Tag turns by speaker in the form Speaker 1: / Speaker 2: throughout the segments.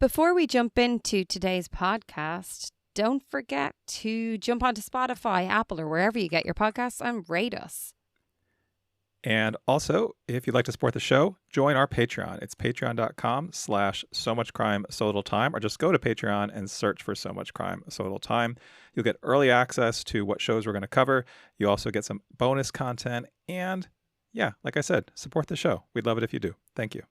Speaker 1: Before we jump into today's podcast, don't forget to jump onto Spotify, Apple, or wherever you get your podcasts and rate us.
Speaker 2: And also, if you'd like to support the show, join our Patreon. It's patreon.com/so-much-crime-so-little-time, or just go to Patreon and search for So Much Crime, So Little Time. You'll get early access to what shows we're going to cover. You also get some bonus content. And yeah, like I said, support the show. We'd love it if you do. Thank you.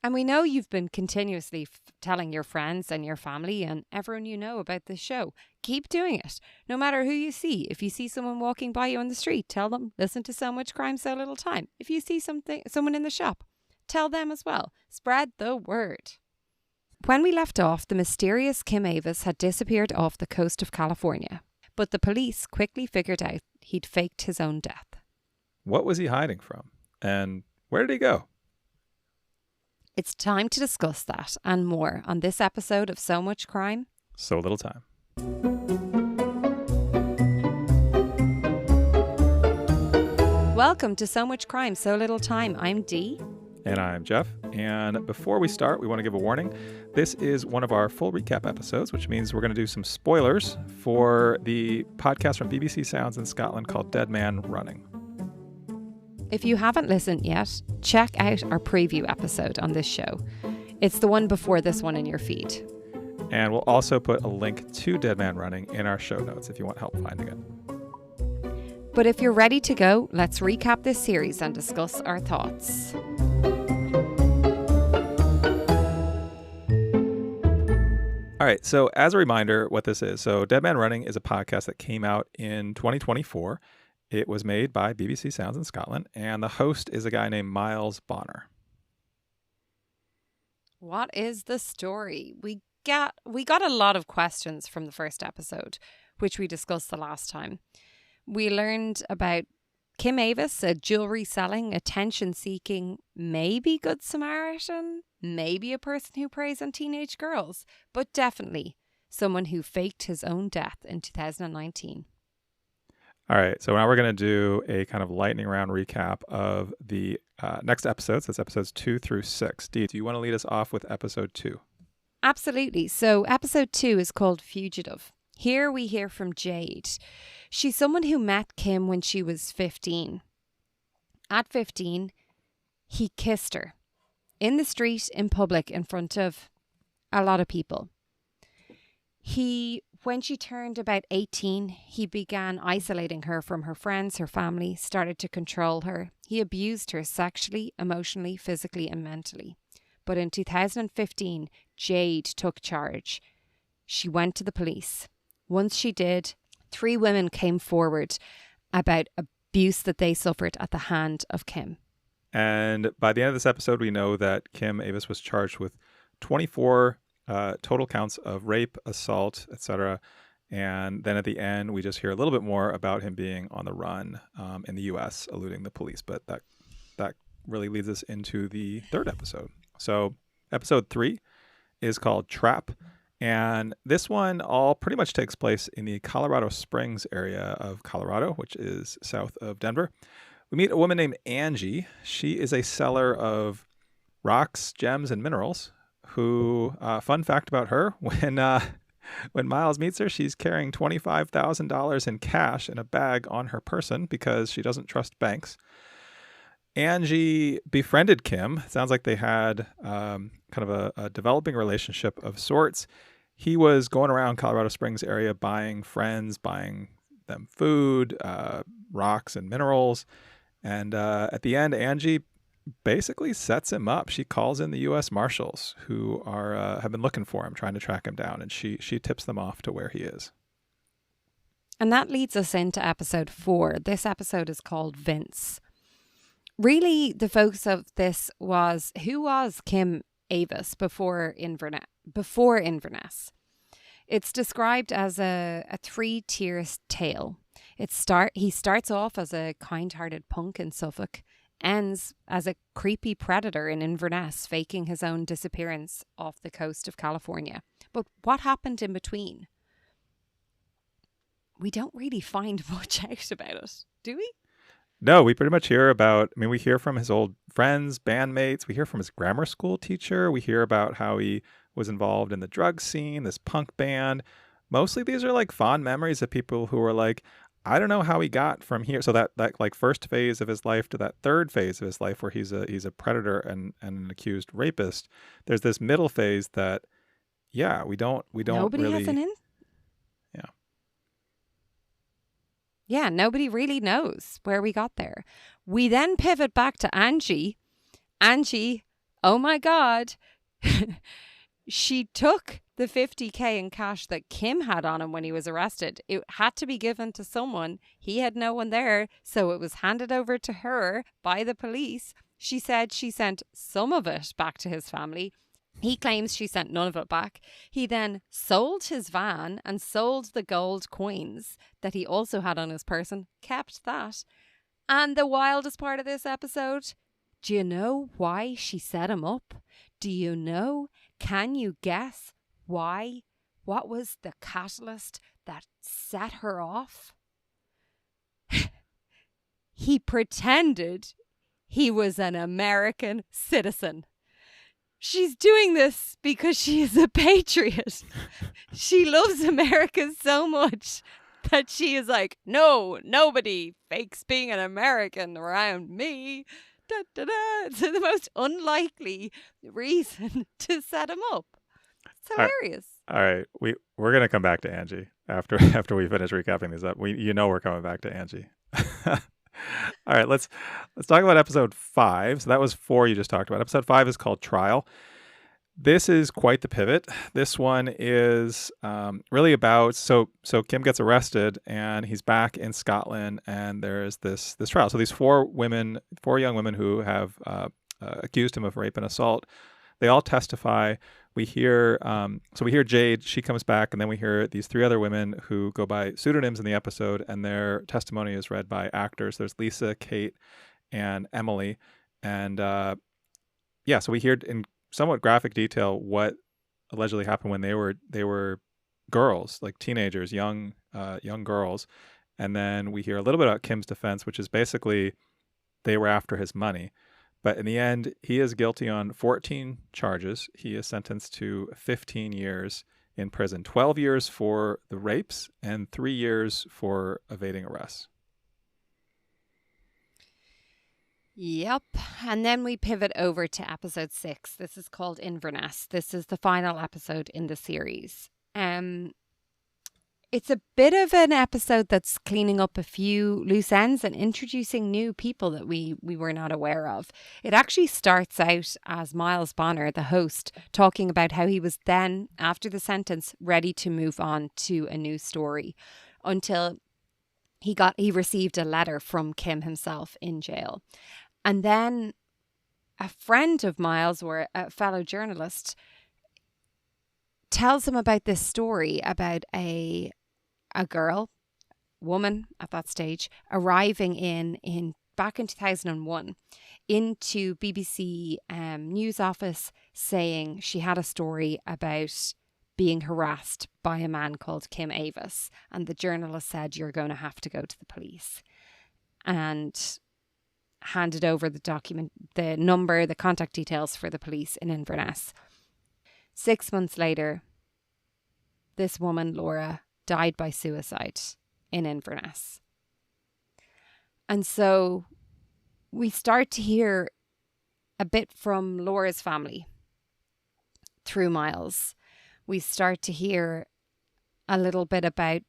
Speaker 1: And we know you've been continuously telling your friends and your family and everyone you know about this show. Keep doing it. No matter who you see. If you see someone walking by you on the street, tell them, listen to So Much Crime, So Little Time. If you see someone in the shop, tell them as well. Spread the word. When we left off, the mysterious Kim Avis had disappeared off the coast of California. But the police quickly figured out he'd faked his own death. What
Speaker 2: was he hiding from? And where did he go?
Speaker 1: It's time to discuss that and more on this episode of So Much Crime,
Speaker 2: So Little Time.
Speaker 1: Welcome to So Much Crime, So Little Time. I'm Dee.
Speaker 2: And I'm Jeff. And before we start, we want to give a warning. This is one of our full recap episodes, which means we're going to do some spoilers for the podcast from BBC Sounds in Scotland called Dead Man Running.
Speaker 1: If you haven't listened yet, check out our preview episode on this show. It's the one before this one in your feed.
Speaker 2: And we'll also put a link to Dead Man Running in our show notes if you want help finding it.
Speaker 1: But if you're ready to go, let's recap this series and discuss our thoughts.
Speaker 2: All right, so as a reminder, what this is. So Dead Man Running is a podcast that came out in 2024. It was made by BBC Sounds in Scotland, and the host is a guy named Miles Bonner.
Speaker 1: What is the story? We got a lot of questions from the first episode, which we discussed the last time. We learned about Kim Avis, a jewelry-selling, attention-seeking, maybe Good Samaritan, maybe a person who preys on teenage girls, but definitely someone who faked his own death in 2019.
Speaker 2: All right, so now we're going to do a kind of lightning round recap of the next episodes. That's episodes 2 through 6. Dee, do you want to lead us off with episode 2?
Speaker 1: Absolutely. So episode 2 is called Fugitive. Here we hear from Jade. She's someone who met Kim when she was 15. At 15, he kissed her in the street, in public, in front of a lot of people. When she turned about 18, he began isolating her from her friends, her family, started to control her. He abused her sexually, emotionally, physically, and mentally. But in 2015, Jade took charge. She went to the police. Once she did, 3 women came forward about abuse that they suffered at the hand of Kim.
Speaker 2: And by the end of this episode, we know that Kim Avis was charged with 24 total counts of rape, assault, etc. And then at the end, we just hear a little bit more about him being on the run in the U.S., eluding the police. But that really leads us into the third episode. So episode 3 is called Trap. And this one all pretty much takes place in the Colorado Springs area of Colorado, which is south of Denver. We meet a woman named Angie. She is a seller of rocks, gems, and minerals who, fun fact about her, when Miles meets her, she's carrying $25,000 in cash in a bag on her person because she doesn't trust banks. Angie befriended Kim. Sounds like they had kind of a developing relationship of sorts. He was going around Colorado Springs area buying friends, buying them food, rocks and minerals. And at the end, Angie basically sets him up. She calls in the U.S. Marshals who have been looking for him, trying to track him down, and she tips them off to where he is.
Speaker 1: And that leads us into episode 4. This episode is called Vince. Really, the focus of this was who was Kim Avis before Inverness. It's described as a 3-tier tale. He starts off as a kind-hearted punk in Suffolk, ends as a creepy predator in Inverness, faking his own disappearance off the coast of California. But what happened in between? We don't really find much out about it, do we?
Speaker 2: No, we pretty much hear about, I mean, we hear from his old friends, bandmates. We hear from his grammar school teacher. We hear about how he was involved in the drug scene, this punk band. Mostly these are like fond memories of people who were like, I don't know how he got from here. So that like first phase of his life to that third phase of his life where he's a predator and an accused rapist. There's this middle phase that, yeah, we don't
Speaker 1: Nobody
Speaker 2: really.
Speaker 1: has an in.
Speaker 2: Yeah.
Speaker 1: Yeah, nobody really knows where we got there. We then pivot back to Angie. Angie, oh my God, she took the 50K in cash that Kim had on him when he was arrested. It had to be given to someone. He had no one there, so it was handed over to her by the police. She said she sent some of it back to his family. He claims she sent none of it back. He then sold his van and sold the gold coins that he also had on his person, kept that. And the wildest part of this episode, do you know why she set him up? Do you know? Can you guess why? What was the catalyst that set her off? He pretended he was an American citizen. She's doing this because she is a patriot. She loves America so much that she is like, no, nobody fakes being an American around me. Da, da, da. It's the most unlikely reason to set him up. It's hilarious.
Speaker 2: All right. We're going to come back to Angie after we finish recapping these up. We're coming back to Angie. All right, let's talk about episode 5. So that was 4 you just talked about. Episode 5 is called Trial. This is quite the pivot. This one is really about, so Kim gets arrested and he's back in Scotland and there's this trial. So these 4 young women who have accused him of rape and assault, they all testify. We hear Jade, she comes back, and then we hear these 3 other women who go by pseudonyms in the episode, and their testimony is read by actors. There's Lisa, Kate, and Emily. And so we hear in somewhat graphic detail what allegedly happened when they were girls, like teenagers, young girls. And then we hear a little bit about Kim's defense, which is basically they were after his money. But in the end, he is guilty on 14 charges. He is sentenced to 15 years in prison, 12 years for the rapes and 3 years for evading arrest.
Speaker 1: Yep. And then we pivot over to episode 6. This is called Inverness. This is the final episode in the series. It's a bit of an episode that's cleaning up a few loose ends and introducing new people that we were not aware of. It actually starts out as Miles Bonner, the host, talking about how he was then, after the sentence, ready to move on to a new story until he received a letter from Kim himself in jail. And then a friend of Miles, or a fellow journalist, tells him about this story about a woman at that stage, arriving back in 2001 into BBC news office saying she had a story about being harassed by a man called Kim Avis. And the journalist said, you're going to have to go to the police. And handed over the document, the number, the contact details for the police in Inverness. 6 months later, this woman, Laura, died by suicide in Inverness. And so we start to hear a bit from Laura's family through Miles. We start to hear a little bit about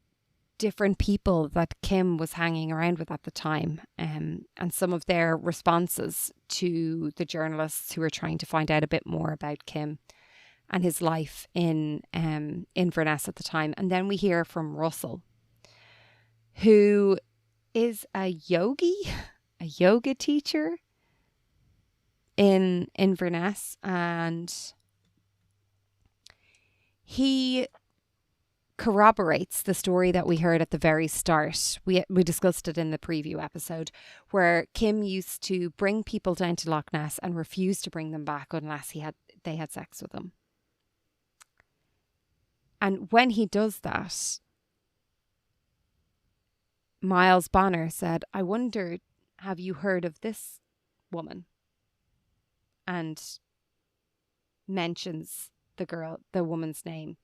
Speaker 1: different people that Kim was hanging around with at the time, and some of their responses to the journalists who were trying to find out a bit more about Kim and his life in Inverness at the time. And then we hear from Russell, who is a yoga teacher in Inverness, and he corroborates the story that we heard at the very start. We discussed it in the preview episode, where Kim used to bring people down to Loch Ness and refuse to bring them back unless they had sex with them. And when he does that, Miles Bonner said, I wonder, have you heard of this woman? And mentions the woman's name.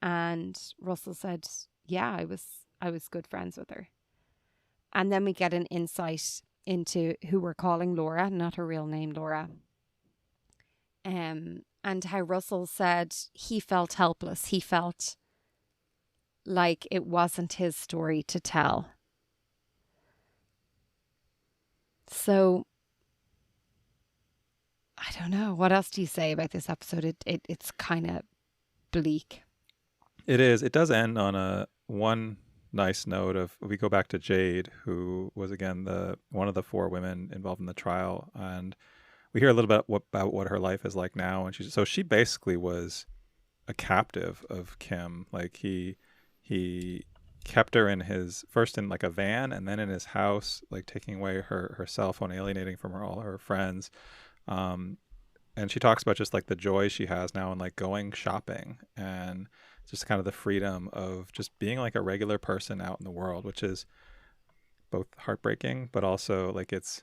Speaker 1: And Russell said, yeah, I was good friends with her. And then we get an insight into who we're calling Laura, not her real name, Laura. And how Russell said he felt helpless. He felt like it wasn't his story to tell. So I don't know. What else do you say about this episode? It's kind of bleak.
Speaker 2: It is. It does end on a one nice note of, we go back to Jade, who was again one of the 4 women involved in the trial, and we hear a little bit about what her life is like now. And she basically was a captive of Kim. Like he kept her in first in like a van, and then in his house, like taking away her cell phone, alienating from all her friends. And she talks about just like the joy she has now in like going shopping, and just kind of the freedom of just being like a regular person out in the world, which is both heartbreaking, but also like at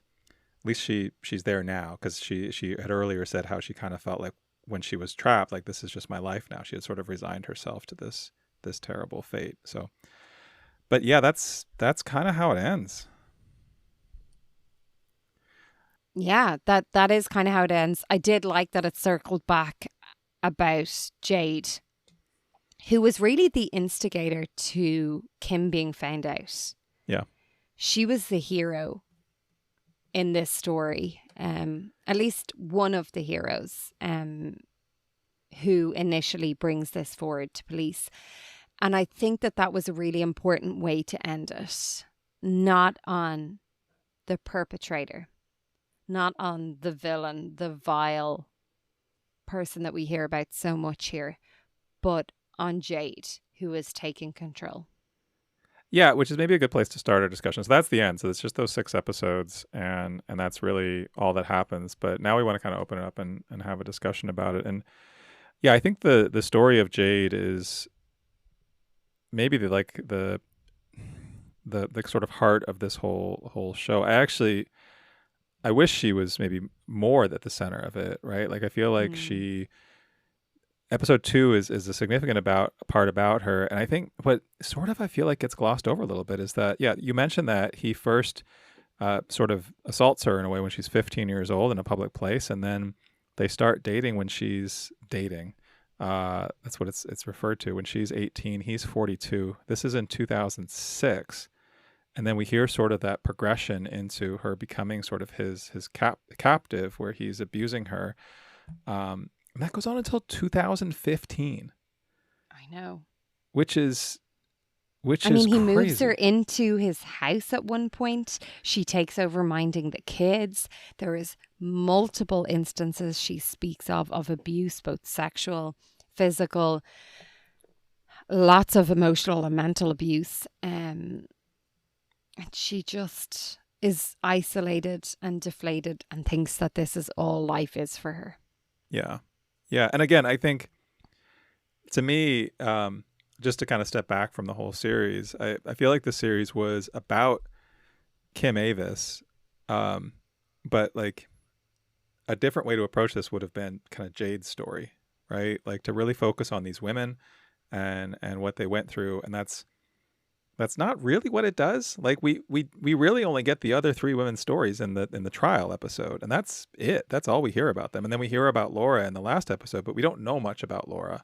Speaker 2: least she's there now, because she had earlier said how she kind of felt like when she was trapped, like, this is just my life now. She had sort of resigned herself to this terrible fate. So, but yeah, that's kind of how it ends.
Speaker 1: Yeah, that is kind of how it ends. I did like that it circled back about Jade, who was really the instigator to Kim being found out.
Speaker 2: Yeah.
Speaker 1: She was the hero in this story, at least one of the heroes, who initially brings this forward to police. And I think that was a really important way to end it. Not on the perpetrator, not on the villain, the vile person that we hear about so much here, but on Jade, who is taking control.
Speaker 2: Yeah, which is maybe a good place to start our discussion. So that's the end. So it's just those 6 episodes, and that's really all that happens. But now we want to kind of open it up and have a discussion about it. And yeah, I think the story of Jade is maybe the sort of heart of this whole show. I wish she was maybe more at the center of it, right? Like, I feel like episode 2 is a significant part about her. And I think what sort of I feel like gets glossed over a little bit is that, yeah, you mentioned that he first sort of assaults her in a way when she's 15 years old in a public place. And then they start dating when she's dating. That's what it's referred to. When she's 18, he's 42. This is in 2006. And then we hear sort of that progression into her becoming sort of his captive, where he's abusing her. And that goes on until 2015.
Speaker 1: I know.
Speaker 2: Which is
Speaker 1: he
Speaker 2: crazy.
Speaker 1: Moves her into his house at one point. She takes over minding the kids. There is multiple instances she speaks of abuse, both sexual, physical, lots of emotional and mental abuse. And she just is isolated and deflated and thinks that this is all life is for her.
Speaker 2: Yeah. Yeah. And again, I think, to me, just to kind of step back from the whole series, I feel like the series was about Kim Avis, but like a different way to approach this would have been kind of Jade's story, right? Like, to really focus on these women and what they went through. And that's not really what it does. Like, we really only get the other 3 women's stories in the trial episode, and that's it. That's all we hear about them. And then we hear about Laura in the last episode, but we don't know much about Laura.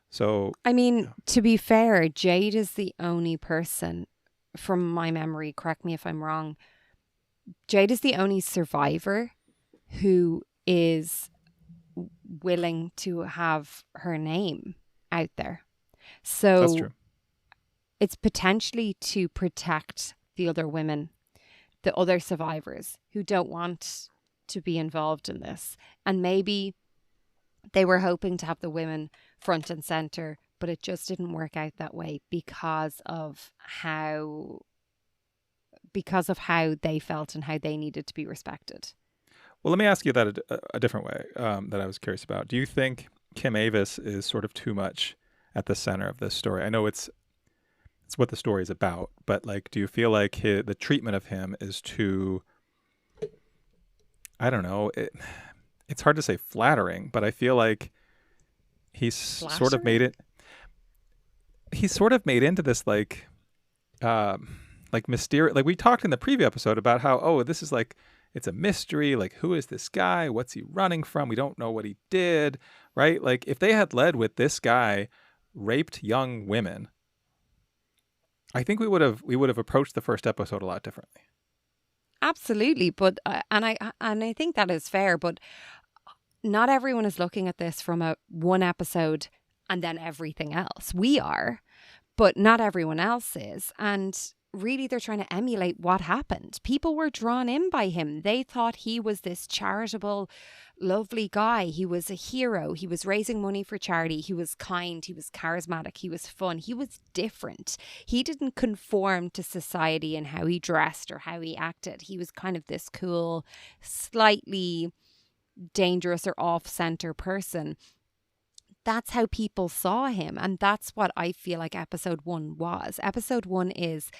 Speaker 2: So,
Speaker 1: I mean, to be fair, Jade is the only person, from my memory, correct me if I'm wrong, Jade is the only survivor who is willing to have her name out there. So
Speaker 2: that's true.
Speaker 1: It's potentially to protect the other women, the other survivors who don't want to be involved in this. And maybe they were hoping to have the women front and center, but it just didn't work out that way because of how they felt and how they needed to be respected.
Speaker 2: Well, let me ask you that a different way, that I was curious about. Do you think Kim Avis is sort of too much at the center of this story? I know it's what the story is about, but like, do you feel like the treatment of him is too I don't know, it's hard to say flattering, but I feel like he's sort of made
Speaker 1: Flattering?
Speaker 2: it. He's sort of made into this like mysterious. Like we talked in the preview episode about how this is like it's a mystery. Like who is this guy? What's he running from? We don't know what he did. Right? Like if they had led with this guy raped young women, I think we would have approached the first episode a lot differently.
Speaker 1: Absolutely, but and I think that is fair, but not everyone is looking at this from a one episode and then everything else. We are, but not everyone else is. And really, they're trying to emulate what happened. People were drawn in by him. They thought he was this charitable, lovely guy. He was a hero. He was raising money for charity. He was kind. He was charismatic. He was fun. He was different. He didn't conform to society in how he dressed or how he acted. He was kind of this cool, slightly dangerous or off-center person. That's how people saw him, and that's what I feel like episode 1 was. Episode 1 is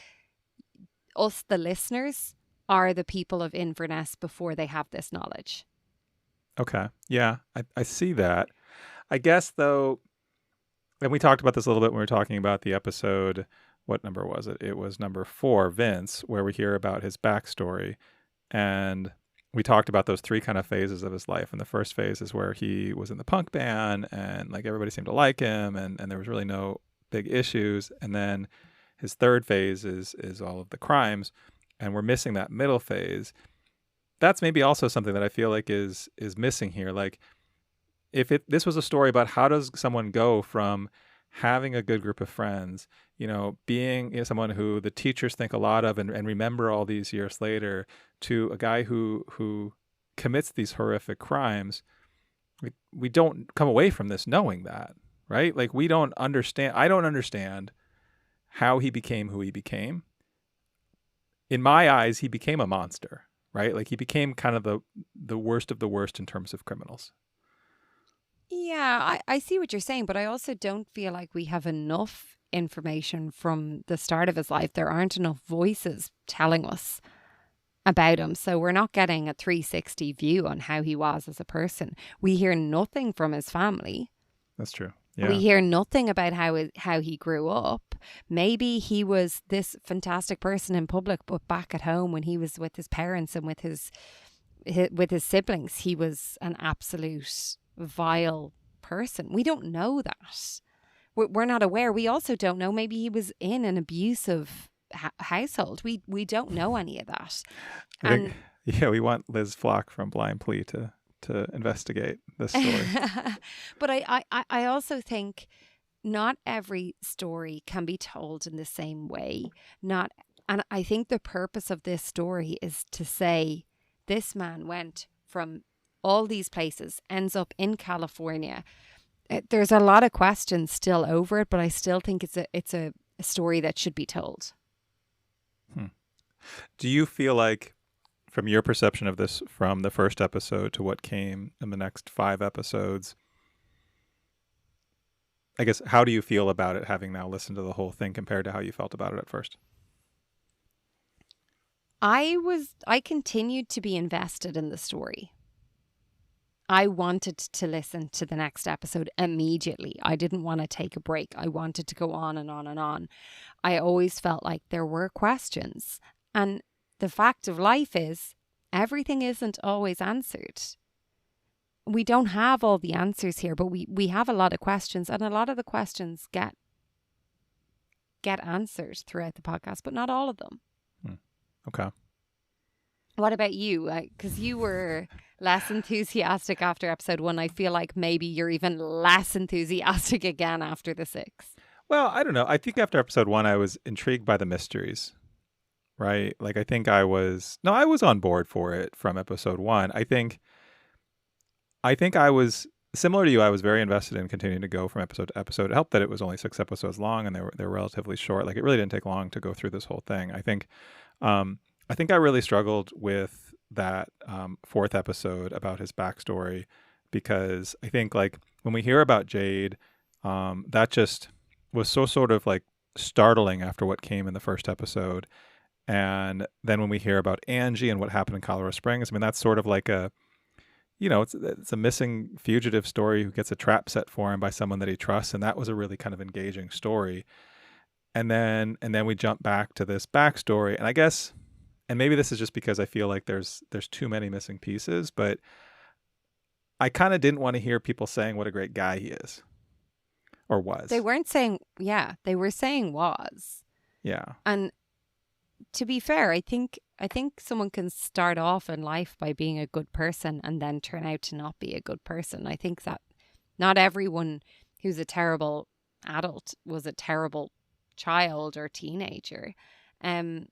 Speaker 1: us, the listeners, are the people of Inverness before they have this knowledge.
Speaker 2: Okay. Yeah, I see that. I guess though, and we talked about this a little bit when we were talking about the episode. What number was it? It was number 4, Vince, where we hear about his backstory. And we talked about those 3 kind of phases of his life. And the first phase is where he was in the punk band and like everybody seemed to like him and there was really no big issues. And then his third phase is all of the crimes. And we're missing that middle phase. That's maybe also something that I feel like is missing here. Like if this was a story about how does someone go from having a good group of friends, being someone who the teachers think a lot of and remember all these years later, to a guy who commits these horrific crimes, we don't come away from this knowing that, right? Like I don't understand how he became who he became. In my eyes, he became a monster, right? Like he became kind of the worst of the worst in terms of criminals.
Speaker 1: Yeah, I see what you're saying, but I also don't feel like we have enough information from the start of his life. There aren't enough voices telling us about him. So we're not getting a 360 view on how he was as a person. We hear nothing from his family.
Speaker 2: That's true. Yeah.
Speaker 1: We hear nothing about how he grew up. Maybe he was this fantastic person in public, but back at home when he was with his parents and with his siblings, he was an absolute vile person. We don't know that. We're not aware. We also don't know. Maybe he was in an abusive household. We don't know any of that. And
Speaker 2: we want Liz Flock from Blind Plea to investigate this story.
Speaker 1: But I also think not every story can be told in the same way. And I think the purpose of this story is to say this man went from all these places, ends up in California. There's a lot of questions still over it, but I still think it's a story that should be told.
Speaker 2: Do you feel like, from your perception of this, from the first episode to what came in the next 5 episodes, I guess, how do you feel about it, having now listened to the whole thing compared to how you felt about it at first?
Speaker 1: I continued to be invested in the story. I wanted to listen to the next episode immediately. I didn't want to take a break. I wanted to go on and on and on. I always felt like there were questions. And the fact of life is, everything isn't always answered. We don't have all the answers here, but we have a lot of questions. And a lot of the questions get answered throughout the podcast, but not all of them.
Speaker 2: Okay.
Speaker 1: What about you? Because you were less enthusiastic after episode 1. I feel like maybe you're even less enthusiastic again after the 6.
Speaker 2: Well, I don't know. I think after episode 1, I was intrigued by the mysteries, right? Like, I think I was on board for it from episode 1. I think I was similar to you. I was very invested in continuing to go from episode to episode. It helped that it was only 6 episodes long and they're relatively short. Like, it really didn't take long to go through this whole thing. I think I really struggled with that 4th episode about his backstory, because I think, like, when we hear about Jade, that just was so sort of like startling after what came in the first episode. And then when we hear about Angie and what happened in Colorado Springs, I mean, that's sort of like a, it's a missing fugitive story who gets a trap set for him by someone that he trusts. And that was a really kind of engaging story. And then we jump back to this backstory. And I guess, and maybe this is just because I feel like there's too many missing pieces, but I kind of didn't want to hear people saying what a great guy he is or was.
Speaker 1: They weren't saying, they were saying was.
Speaker 2: Yeah.
Speaker 1: And to be fair, I think someone can start off in life by being a good person and then turn out to not be a good person. I think that not everyone who's a terrible adult was a terrible child or teenager. And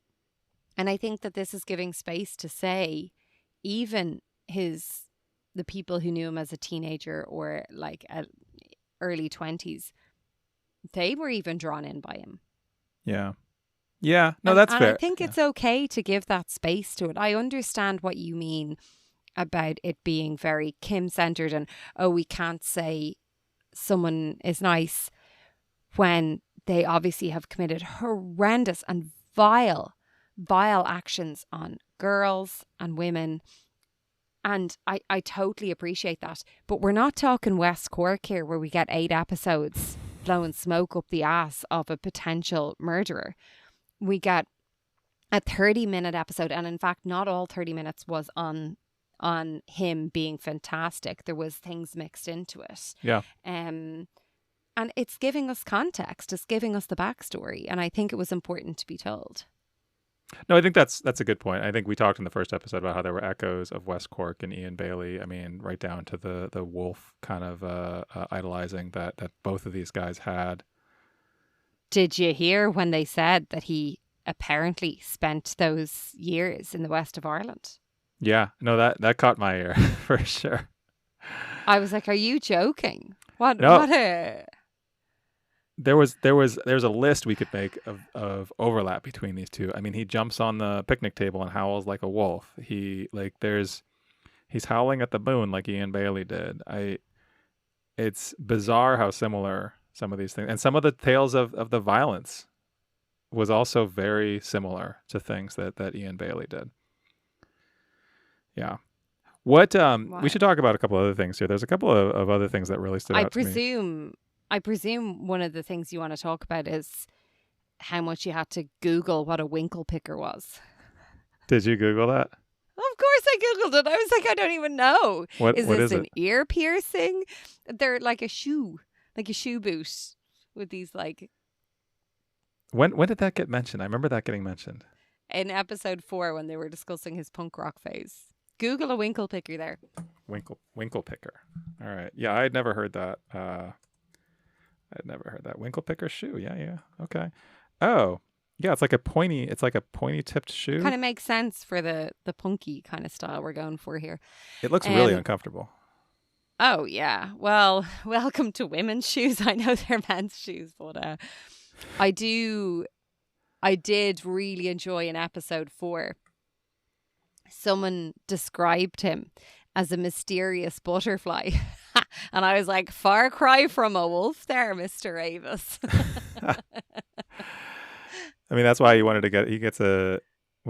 Speaker 1: I think that this is giving space to say even the people who knew him as a teenager or like early 20s, they were even drawn in by him.
Speaker 2: Yeah. Yeah, no, that's fair.
Speaker 1: I think it's okay to give that space to it. I understand what you mean about it being very Kim-centered and, we can't say someone is nice when they obviously have committed horrendous and vile actions on girls and women. And I totally appreciate that. But we're not talking West Cork here where we get 8 episodes blowing smoke up the ass of a potential murderer. We get a 30-minute episode, and in fact, not all 30 minutes was on him being fantastic. There was things mixed into it.
Speaker 2: Yeah.
Speaker 1: And it's giving us context. It's giving us the backstory, and I think it was important to be told.
Speaker 2: No, I think that's a good point. I think we talked in the first episode about how there were echoes of West Cork and Ian Bailey. I mean, right down to the wolf kind of idolizing that both of these guys had.
Speaker 1: Did you hear when they said that he apparently spent those years in the west of Ireland?
Speaker 2: Yeah, no, that caught my ear for sure.
Speaker 1: I was like, "Are you joking? What?
Speaker 2: No.
Speaker 1: What a..."
Speaker 2: There's a list we could make of overlap between these two. I mean, he jumps on the picnic table and howls like a wolf. He's howling at the moon like Ian Bailey did. It's bizarre how similar some of these things, and some of the tales of the violence was also very similar to things that Ian Bailey did. Yeah. What we should talk about a couple other things here. There's a couple of other things that really stood out to me.
Speaker 1: I presume one of the things you want to talk about is how much you had to Google what a winkle picker was.
Speaker 2: Did you Google that?
Speaker 1: Of course I Googled it. I was like, I don't even know.
Speaker 2: What is
Speaker 1: an
Speaker 2: it?
Speaker 1: Ear piercing? They're like a shoe boot with these like...
Speaker 2: When did that get mentioned? I remember that getting mentioned.
Speaker 1: In episode 4 when they were discussing his punk rock phase. Google a winkle picker there.
Speaker 2: Winkle picker. All right. Yeah, I had never heard that. Winkle picker shoe. Yeah. Okay. Oh, yeah. It's like a pointy tipped shoe.
Speaker 1: Kind of makes sense for the punky kind of style we're going for here.
Speaker 2: It looks really uncomfortable.
Speaker 1: Oh yeah. Well, welcome to women's shoes. I know they're men's shoes, but I did really enjoy in episode 4. Someone described him as a mysterious butterfly. And I was like, far cry from a wolf there, Mr. Avis.
Speaker 2: I mean, that's why when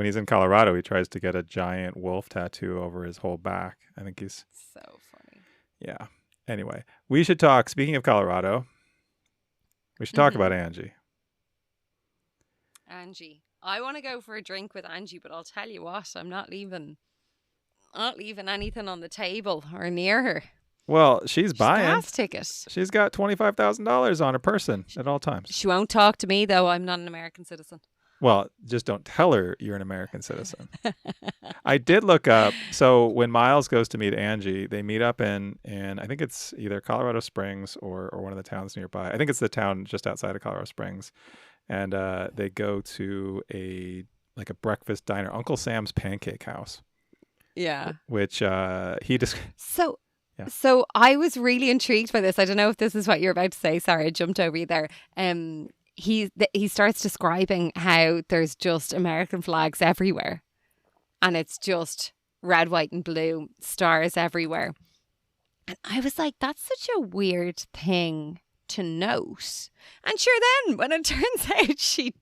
Speaker 2: he's in Colorado, he tries to get a giant wolf tattoo over his whole back. I think he's
Speaker 1: so funny.
Speaker 2: Yeah. Anyway, we should talk, speaking of Colorado, we should talk about Angie.
Speaker 1: Angie. I want to go for a drink with Angie, but I'll tell you what, I'm not leaving anything on the table or near her.
Speaker 2: Well, she's buying.
Speaker 1: Gas ticket.
Speaker 2: She's got $25,000 on her person at all times.
Speaker 1: She won't talk to me, though. I'm not an American citizen.
Speaker 2: Well, just don't tell her you're an American citizen. I did look up. So when Miles goes to meet Angie, they meet up in I think it's either Colorado Springs or one of the towns nearby. I think it's the town just outside of Colorado Springs. And they go to a breakfast diner, Uncle Sam's Pancake House. Yeah. Which he just...
Speaker 1: So I was really intrigued by this. I don't know if this is what you're about to say. Sorry, I jumped over you there. He starts describing how there's just American flags everywhere. And it's just red, white and blue, stars everywhere. And I was like, that's such a weird thing to note. And sure, then when it turns out she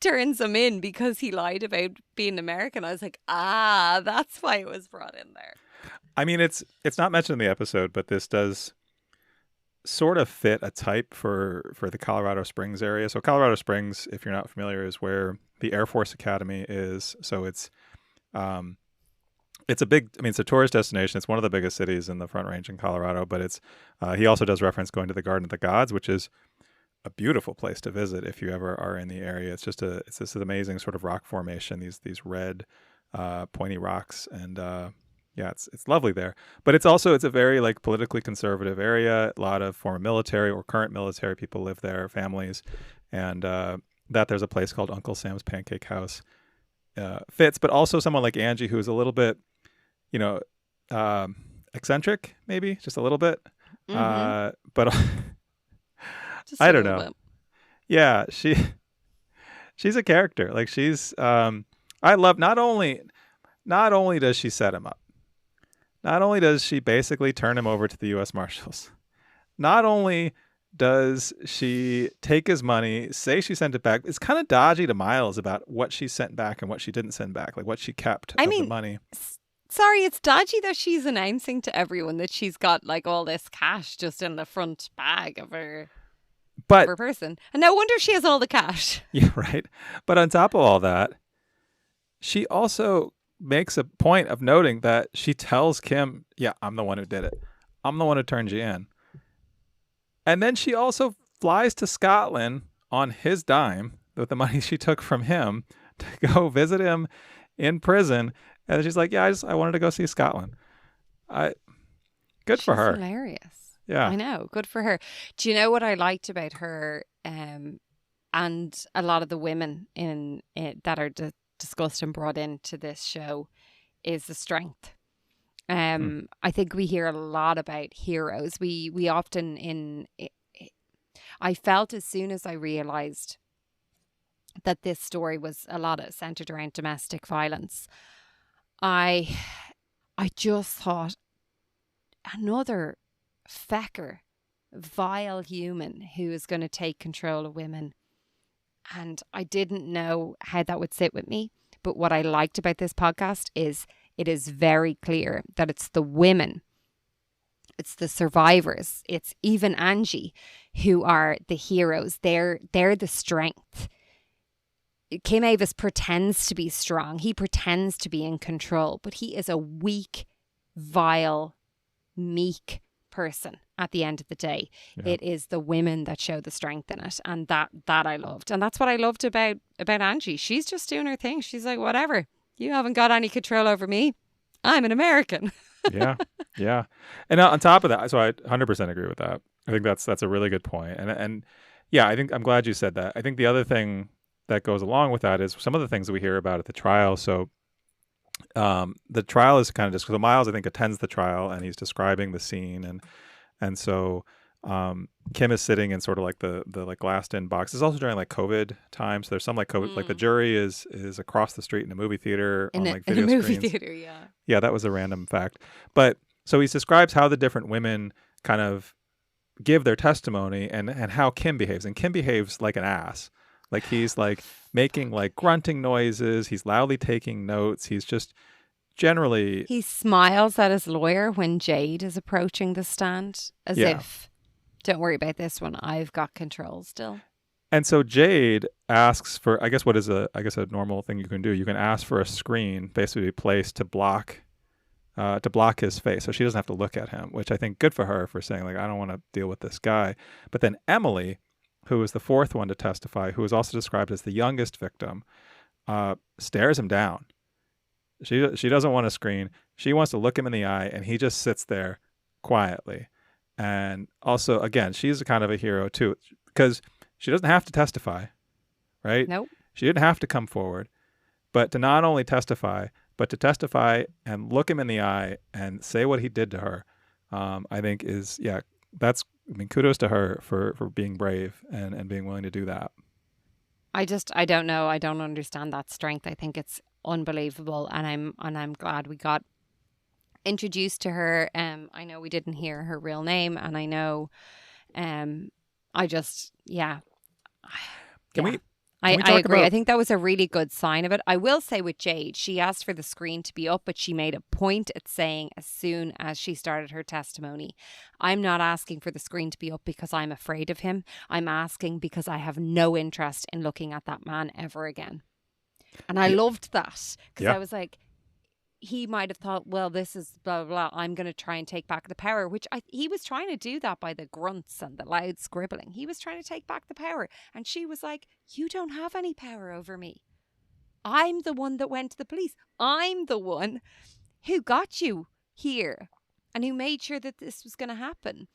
Speaker 1: turns him in because he lied about being American, I was like, that's why it was brought in there.
Speaker 2: I mean, it's not mentioned in the episode, but this does sort of fit a type for the Colorado Springs area. So Colorado Springs, if you're not familiar, is where the Air Force Academy is. So it's a big, I mean, it's a tourist destination. It's one of the biggest cities in the Front Range in Colorado, but it's, he also does reference going to the Garden of the Gods, which is a beautiful place to visit if you ever are in the area. It's just it's this amazing sort of rock formation, these red, pointy rocks. And, yeah, it's lovely there, but it's a very like politically conservative area. A lot of former military or current military people live there, families, and that there's a place called Uncle Sam's Pancake House fits. But also someone like Angie, who's a little bit, eccentric, maybe just a little bit, but
Speaker 1: Just
Speaker 2: I
Speaker 1: a
Speaker 2: don't
Speaker 1: little
Speaker 2: know.
Speaker 1: bit.
Speaker 2: Yeah, she's a character. Like I love not only does she set him up. Not only does she basically turn him over to the U.S. Marshals, not only does she take his money, say she sent it back. It's kind of dodgy to Miles about what she sent back and what she didn't send back, like what she kept of the money.
Speaker 1: Sorry, it's dodgy that she's announcing to everyone that she's got like all this cash just in the front bag of her person. And no wonder she has all the cash.
Speaker 2: Yeah, right. But on top of all that, she also makes a point of noting that she tells Kim, yeah, I'm the one who did it. I'm the one who turned you in. And then she also flies to Scotland on his dime with the money she took from him to go visit him in prison. And she's like, yeah, I wanted to go see Scotland. Good for her.
Speaker 1: Hilarious.
Speaker 2: Yeah.
Speaker 1: I know. Good for her. Do you know what I liked about her and a lot of the women in that are discussed and brought into this show is the strength. I think we hear a lot about heroes. We often I felt as soon as I realized that this story was a lot of centered around domestic violence, I just thought another fecker, vile human who is going to take control of women. And I didn't know how that would sit with me. But what I liked about this podcast is it is very clear that it's the women, it's the survivors, it's even Angie who are the heroes. They're the strength. Kim Avis pretends to be strong. He pretends to be in control, but he is a weak, vile, meek person at the end of the day. Yeah. It is the women that show the strength in it, and that I loved. And that's what I loved about Angie. She's just doing her thing. She's like, whatever, you haven't got any control over me. I'm an American. yeah. And on top of that, so I 100% agree with that. I think that's a really good point. And yeah, I think I'm glad you said that. I think the other thing that goes along with that is some of the things that we hear about at the trial. So the trial is kind of just, so Miles, I think, attends the trial and he's describing the scene. And so Kim is sitting in sort of like the like glassed in box. It's also during like COVID time. So there's some like COVID, like the jury is across the street in a movie theater on like video screens. In a movie theater, yeah. Yeah, that was a random fact. But so he describes how the different women kind of give their testimony and how Kim behaves. And Kim behaves like an ass. Like he's like making like grunting noises. He's loudly taking notes. He's just generally... He smiles at his lawyer when Jade is approaching the stand as if, don't worry about this one, I've got control still.
Speaker 2: And so Jade asks for, I guess what is a normal thing you can do. You can ask for a screen basically placed to block his face. So she doesn't have to look at him, which I think good for her for saying like, I don't want to deal with this guy. But then Emily, who is the fourth one to testify, who is also described as the youngest victim, stares him down. She doesn't want a screen. She wants to look him in the eye, and he just sits there quietly. And also, again, she's kind of a hero too, because she doesn't have to testify, right?
Speaker 1: Nope.
Speaker 2: She didn't have to come forward, but to not only testify, but to testify and look him in the eye and say what he did to her, I think is, kudos to her for being brave and being willing to do that.
Speaker 1: I don't know. I don't understand that strength. I think it's unbelievable, and I'm glad we got introduced to her. I know we didn't hear her real name, and I know I just, yeah.
Speaker 2: Can
Speaker 1: Yeah.
Speaker 2: we
Speaker 1: I
Speaker 2: talk
Speaker 1: agree.
Speaker 2: about?
Speaker 1: I think that was a really good sign of it. I will say with Jade, she asked for the screen to be up, but she made a point at saying as soon as she started her testimony, I'm not asking for the screen to be up because I'm afraid of him. I'm asking because I have no interest in looking at that man ever again. And I
Speaker 2: Yeah.
Speaker 1: loved that because
Speaker 2: Yeah.
Speaker 1: I was like, he might have thought, well, this is blah, blah, blah. I'm going to try and take back the power, which he was trying to do that by the grunts and the loud scribbling. He was trying to take back the power. And she was like, you don't have any power over me. I'm the one that went to the police. I'm the one who got you here and who made sure that this was going to happen.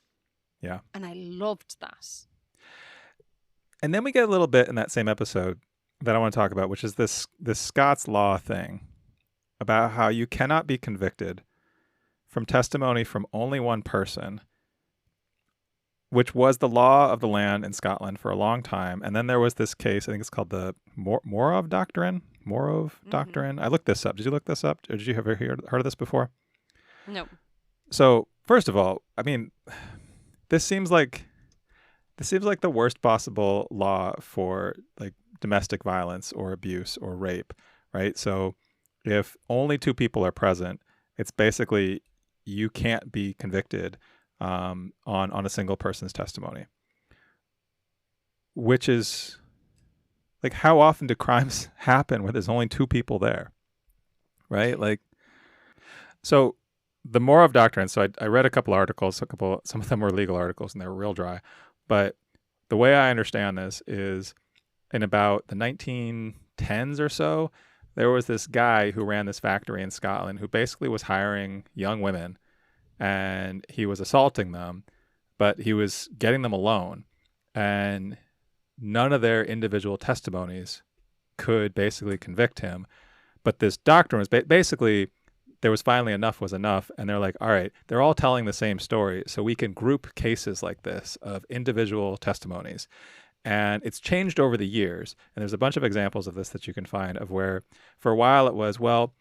Speaker 2: Yeah.
Speaker 1: And I loved that.
Speaker 2: And then we get a little bit in that same episode that I want to talk about, which is this Scots law thing about how you cannot be convicted from testimony from only one person, which was the law of the land in Scotland for a long time. And then there was this case, I think it's called the Morov Doctrine. I looked this up. Did you look this up? Or did you ever heard of this before?
Speaker 1: No.
Speaker 2: So first of all, I mean, this seems like the worst possible law for like domestic violence or abuse or rape, right? So if only two people are present, it's basically you can't be convicted on a single person's testimony. Which is like, how often do crimes happen where there's only two people there, right? Like, so the Morov Doctrine. So I read a couple articles, some of them were legal articles, and they were real dry. But the way I understand this is, in about the 1910s or so, there was this guy who ran this factory in Scotland who basically was hiring young women, and he was assaulting them, but he was getting them alone, and none of their individual testimonies could basically convict him. But this doctrine was basically, there was finally enough was enough, and they're like, all right, they're all telling the same story, so we can group cases like this of individual testimonies. And it's changed over the years. And there's a bunch of examples of this that you can find, of where for a while it was, well,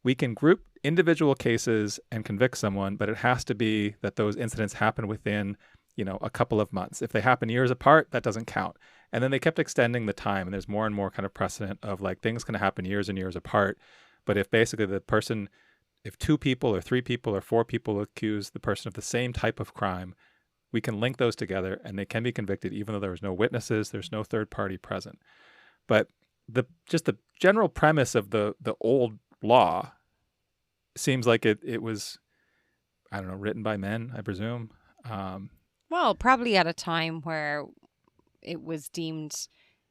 Speaker 2: we can group individual cases and convict someone, but it has to be that those incidents happen within, a couple of months. If they happen years apart, that doesn't count. And then they kept extending the time, and there's more and more kind of precedent of like things can happen years and years apart. But if basically if two people or three people or four people accuse the person of the same type of crime, we can link those together and they can be convicted even though there's no witnesses, there's no third party present. But the general premise of the old law seems like it was, I don't know, written by men, I presume.
Speaker 1: Well, probably at a time where it was deemed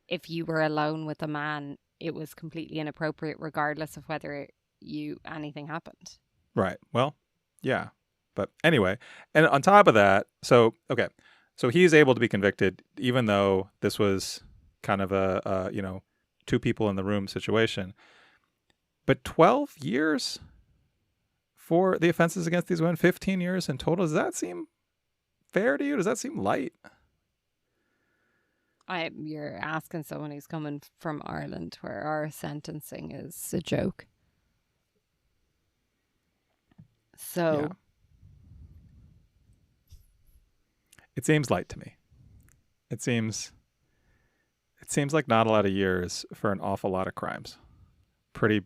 Speaker 1: if you were alone with a man, it was completely inappropriate regardless of whether anything happened.
Speaker 2: Right. Well, yeah. But anyway, and on top of that, so he's able to be convicted even though this was kind of a two people in the room situation. But 12 years for the offenses against these women, 15 years in total. Does that seem fair to you? Does that seem light?
Speaker 1: You're asking someone who's coming from Ireland where our sentencing is a joke. So...
Speaker 2: Yeah. It seems light to me. It seems like not a lot of years for an awful lot of crimes. Pretty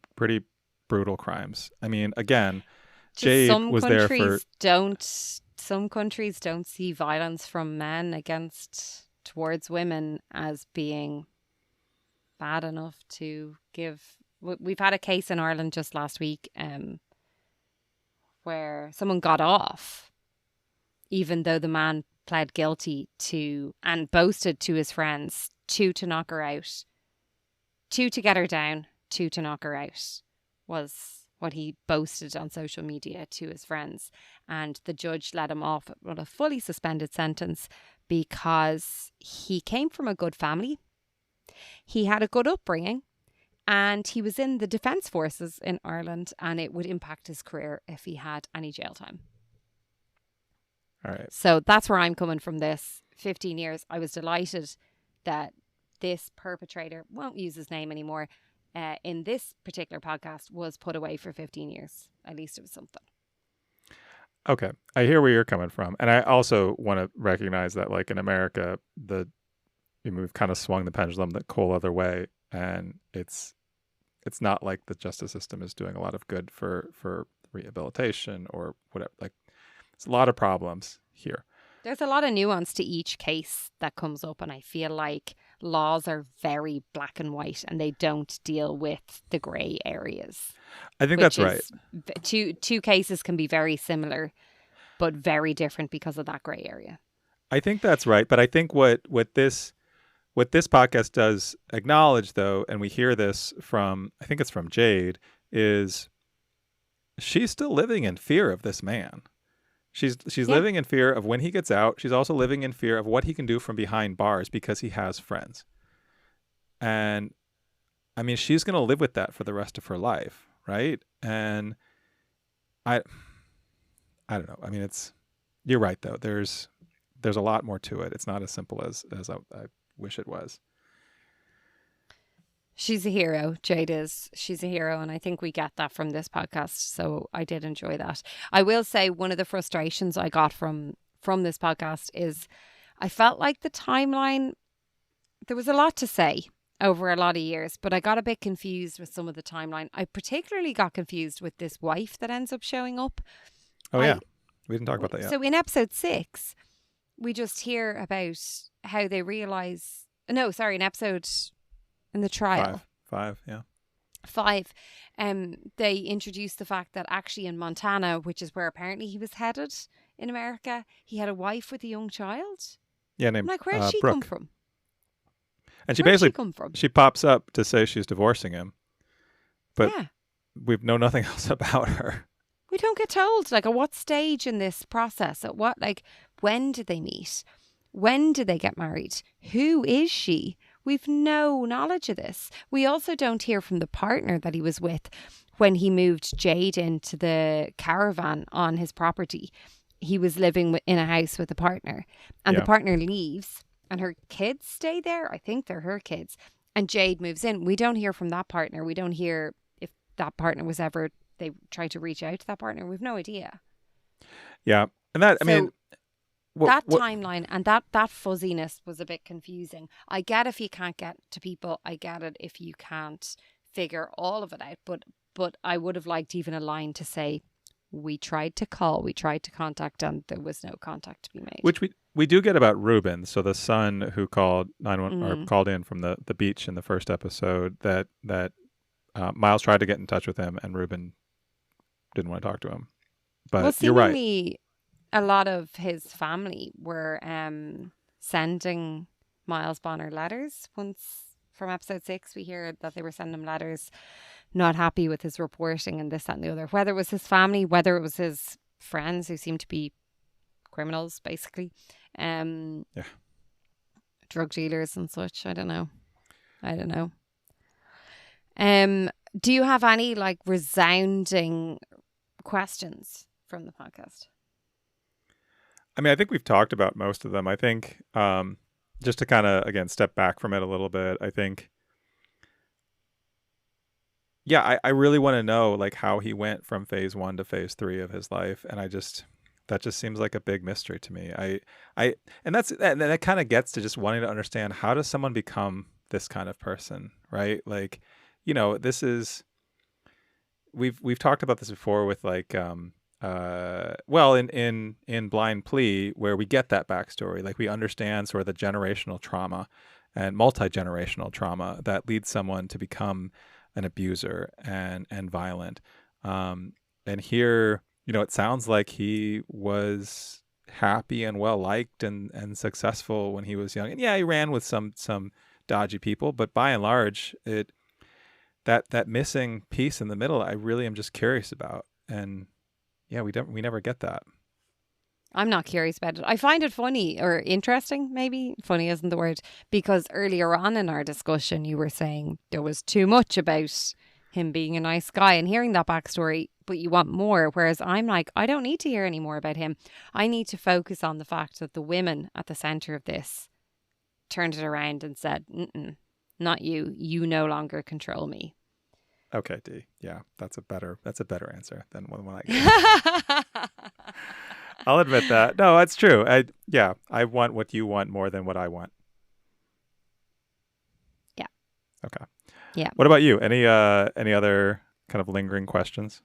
Speaker 2: brutal crimes. I mean, again, Jade was there for...
Speaker 1: Some countries don't see violence from men towards women as being bad enough to give... We've had a case in Ireland just last week where someone got off even though the man pled guilty to and boasted to his friends, 2 to knock her out, 2 to get her down, 2 to knock her out was what he boasted on social media to his friends. And the judge let him off with a fully suspended sentence because he came from a good family. He had a good upbringing and he was in the defence forces in Ireland, and it would impact his career if he had any jail time.
Speaker 2: All right.
Speaker 1: So that's where I'm coming from this. 15 years. I was delighted that this perpetrator, won't use his name anymore, in this particular podcast was put away for 15 years. At least it was something.
Speaker 2: Okay, I hear where you're coming from, and I also want to recognize that, like in America, we've kind of swung the pendulum the whole other way, and it's not like the justice system is doing a lot of good for rehabilitation or whatever. Like, it's a lot of problems here.
Speaker 1: There's a lot of nuance to each case that comes up, and I feel like laws are very black and white, and they don't deal with the grey areas.
Speaker 2: I think that's right.
Speaker 1: Two cases can be very similar, but very different because of that grey area.
Speaker 2: I think that's right, but I think what this podcast does acknowledge, though, and we hear this from, I think it's from Jade, is she's still living in fear of this man. She's living in fear of when he gets out. She's also living in fear of what he can do from behind bars because he has friends. And I mean, she's going to live with that for the rest of her life, right? And I don't know. I mean, you're right though. There's a lot more to it. It's not as simple as I wish it was.
Speaker 1: She's a hero. Jade is. She's a hero. And I think we get that from this podcast. So I did enjoy that. I will say one of the frustrations I got from this podcast is I felt like the timeline, there was a lot to say over a lot of years, but I got a bit confused with some of the timeline. I particularly got confused with this wife that ends up showing up.
Speaker 2: Oh, yeah. We didn't talk about that yet.
Speaker 1: So in episode 6, we just hear about how they realize, in the trial.
Speaker 2: 5, yeah.
Speaker 1: 5, they introduced the fact that actually in Montana, which is where apparently he was headed in America, he had a wife with a young child.
Speaker 2: Yeah, named
Speaker 1: where'd she
Speaker 2: Brooke.
Speaker 1: come from?
Speaker 2: And
Speaker 1: she
Speaker 2: pops up to say she's divorcing him, but we know nothing else about her.
Speaker 1: We don't get told, like, at what stage in this process, when did they meet? When did they get married? Who is she? We've no knowledge of this. We also don't hear from the partner that he was with when he moved Jade into the caravan on his property. He was living in a house with a partner, and the partner leaves and her kids stay there. I think they're her kids, and Jade moves in. We don't hear from that partner. We don't hear if that partner was ever, they tried to reach out to that partner. We've no idea.
Speaker 2: Yeah. And that,
Speaker 1: timeline and that fuzziness was a bit confusing. I get if you can't get to people. I get it if you can't figure all of it out. But I would have liked even a line to say, we tried to call, we tried to contact, and there was no contact to be made.
Speaker 2: Which we do get about Ruben. So the son who called 911 or called in from the beach in the first episode, that Miles tried to get in touch with him, and Ruben didn't want to talk to him. But you're right.
Speaker 1: A lot of his family were sending Miles Bonner letters. Once from episode 6, we hear that they were sending him letters, not happy with his reporting and this, that, and the other. Whether it was his family, whether it was his friends who seemed to be criminals, basically, drug dealers and such. I don't know. Do you have any resounding questions from the podcast?
Speaker 2: I mean, I think we've talked about most of them. I think just to kind of, again, step back from it a little bit, I think, I really want to know how he went from phase 1 to phase 3 of his life. And that just seems like a big mystery to me. And that kind of gets to just wanting to understand, how does someone become this kind of person, right? This is, we've talked about this before with in Blind Plea, where we get that backstory, we understand sort of the generational trauma and multi-generational trauma that leads someone to become an abuser and violent. And here, it sounds like he was happy and well liked and successful when he was young. And he ran with some dodgy people, but by and large, that missing piece in the middle, I really am just curious about. And we never get that.
Speaker 1: I'm not curious about it. I find it funny or interesting, maybe. Funny isn't the word, because earlier on in our discussion, you were saying there was too much about him being a nice guy and hearing that backstory, but you want more. Whereas I'm like, I don't need to hear any more about him. I need to focus on the fact that the women at the center of this turned it around and said, not you. You no longer control me.
Speaker 2: Okay, D. Yeah, that's a better answer than one I gave. I'll admit that. No, it's true. I want what you want more than what I want.
Speaker 1: Yeah.
Speaker 2: Okay.
Speaker 1: Yeah.
Speaker 2: What about you? Any other kind of lingering questions?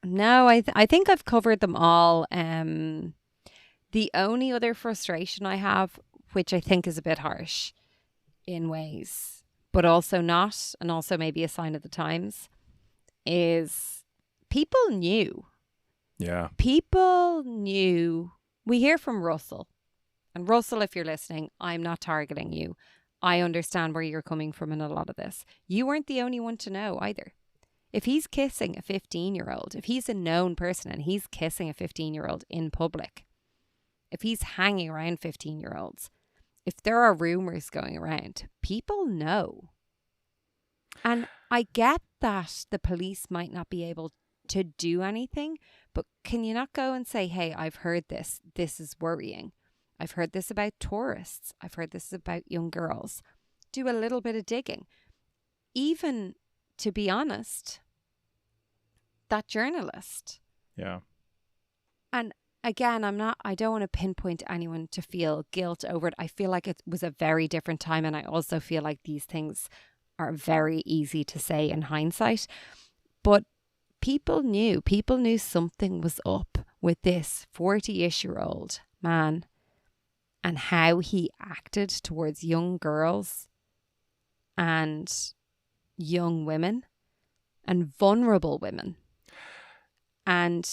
Speaker 1: No, I think I've covered them all. The only other frustration I have, which I think is a bit harsh in ways, but also not, and also maybe a sign of the times, is people knew.
Speaker 2: Yeah.
Speaker 1: People knew. We hear from Russell. And Russell, if you're listening, I'm not targeting you. I understand where you're coming from in a lot of this. You weren't the only one to know either. If he's kissing a 15-year-old, if he's a known person and he's kissing a 15-year-old in public, if he's hanging around 15-year-olds, if there are rumors going around, people know. And I get that the police might not be able to do anything, but can you not go and say, hey, I've heard this. This is worrying. I've heard this about tourists. I've heard this about young girls. Do a little bit of digging. Even, to be honest, that journalist.
Speaker 2: Yeah.
Speaker 1: And again, I don't want to pinpoint anyone to feel guilt over it. I feel like it was a very different time. And I also feel like these things are very easy to say in hindsight. But people knew something was up with this 40-ish-year-old man and how he acted towards young girls and young women and vulnerable women. And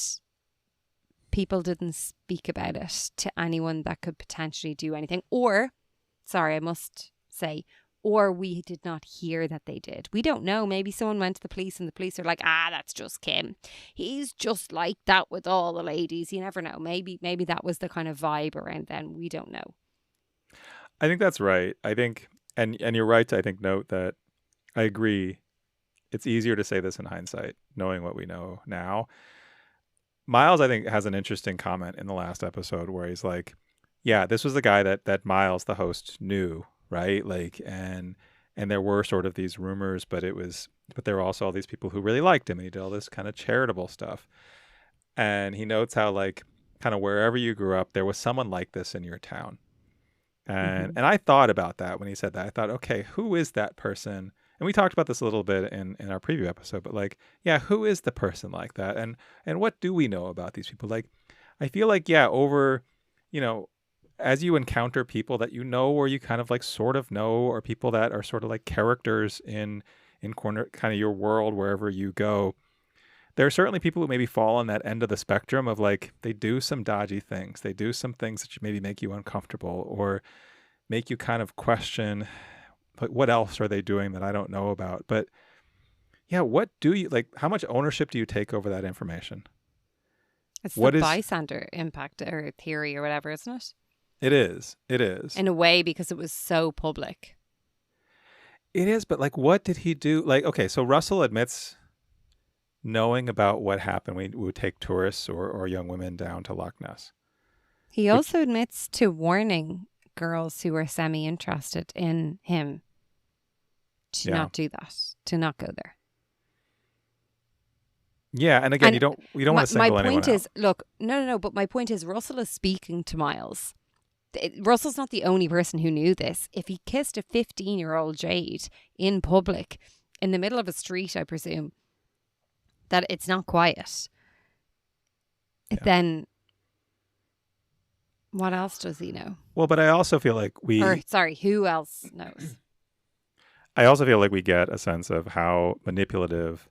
Speaker 1: people didn't speak about it to anyone that could potentially do anything. Or we did not hear that they did. We don't know. Maybe someone went to the police and the police are like, that's just Kim. He's just like that with all the ladies. You never know. Maybe that was the kind of vibe around then. We don't know.
Speaker 2: I think that's right. I think, and you're right to, I think, note that I agree. It's easier to say this in hindsight, knowing what we know now. Miles, I think, has an interesting comment in the last episode where he's like, yeah, this was the guy that Miles, the host, knew, right? Like, and there were sort of these rumors, but there were also all these people who really liked him, and he did all this kind of charitable stuff. And he notes how, like, kind of wherever you grew up, there was someone like this in your town. And I thought about that when he said that. I thought, okay, who is that person? And we talked about this a little bit in our preview episode, but like, yeah, who is the person like that? And what do we know about these people? Like, I feel like, yeah, over, as you encounter people that you know, or you kind of like sort of know, or people that are sort of like characters in kind of your world, wherever you go, there are certainly people who maybe fall on that end of the spectrum of like, they do some dodgy things. They do some things that maybe make you uncomfortable or make you kind of question, like, what else are they doing that I don't know about? But yeah, what do you like? How much ownership do you take over that information?
Speaker 1: It's the bystander impact or theory or whatever, isn't it?
Speaker 2: It is.
Speaker 1: In a way, because it was so public.
Speaker 2: It is, but like, what did he do? Like, okay, so Russell admits knowing about what happened. We would take tourists or young women down to Loch Ness.
Speaker 1: He also admits to warning girls who were semi-interested in him to not do that, to not go there.
Speaker 2: Yeah, and again, we don't want to single anyone out.
Speaker 1: My point is, look, no, but my point is Russell is speaking to Miles. Russell's not the only person who knew this. If he kissed a 15-year-old Jade in public, in the middle of a street, I presume, that it's not quiet, then what else does he know?
Speaker 2: Well, but I also feel like
Speaker 1: who else knows?
Speaker 2: I also feel like we get a sense of how manipulative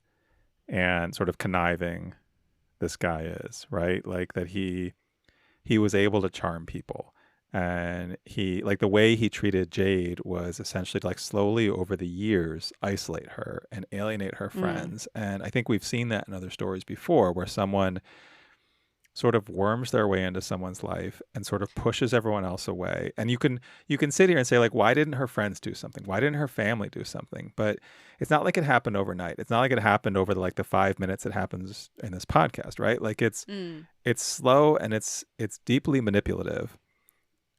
Speaker 2: and sort of conniving this guy is, right? Like that he was able to charm people. And he, like, the way he treated Jade was essentially to, like, slowly over the years isolate her and alienate her friends. And I think we've seen that in other stories before, where someone sort of worms their way into someone's life and sort of pushes everyone else away. And you can sit here and say, like, why didn't her friends do something? Why didn't her family do something? But it's not like it happened overnight. It's not like it happened over the 5 minutes it happens in this podcast, right? Like it's slow and it's deeply manipulative.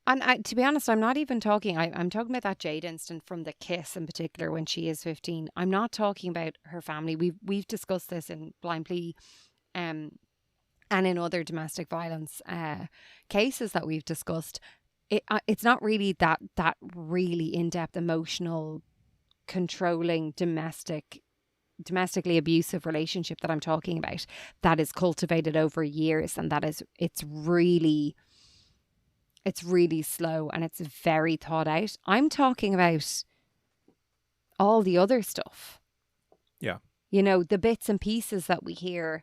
Speaker 1: And to be honest, I'm not even talking. I'm talking about that Jade incident from the kiss in particular when she is 15. I'm not talking about her family. We've discussed this in Blind Plea, and in other domestic violence cases that we've discussed. It's not really that really in depth, emotional, controlling, domestically abusive relationship that I'm talking about. That is cultivated over years, and it's really slow and it's very thought out. I'm talking about all the other stuff.
Speaker 2: Yeah.
Speaker 1: The bits and pieces that we hear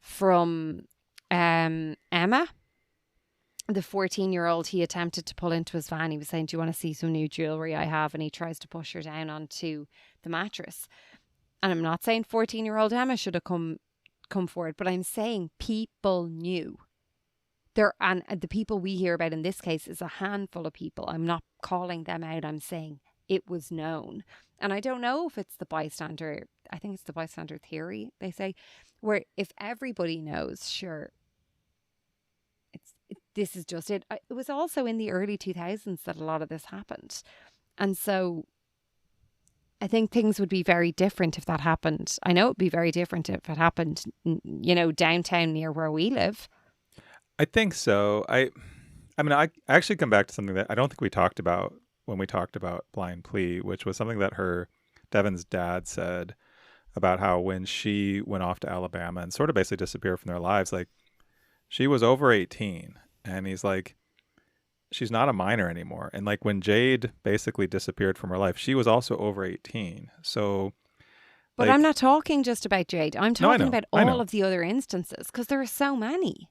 Speaker 1: from Emma, the 14-year-old he attempted to pull into his van. He was saying, "Do you want to see some new jewelry I have?" And he tries to push her down onto the mattress. And I'm not saying 14-year-old Emma should have come forward, but I'm saying people knew. And the people we hear about in this case is a handful of people. I'm not calling them out. I'm saying it was known. And I don't know if it's the bystander. I think it's the bystander theory, they say, where if everybody knows, sure, this is just it. It was also in the early 2000s that a lot of this happened. And so I think things would be very different if that happened. I know it would be very different if it happened, downtown near where we live.
Speaker 2: I think so. I mean, I actually come back to something that I don't think we talked about when we talked about Blind Plea, which was something that Devon's dad said about how when she went off to Alabama and sort of basically disappeared from their lives, like she was over 18, and he's like, she's not a minor anymore. And like when Jade basically disappeared from her life, she was also over 18. So,
Speaker 1: but
Speaker 2: like,
Speaker 1: I'm not talking just about Jade. I'm talking about all of the other instances, because there are so many.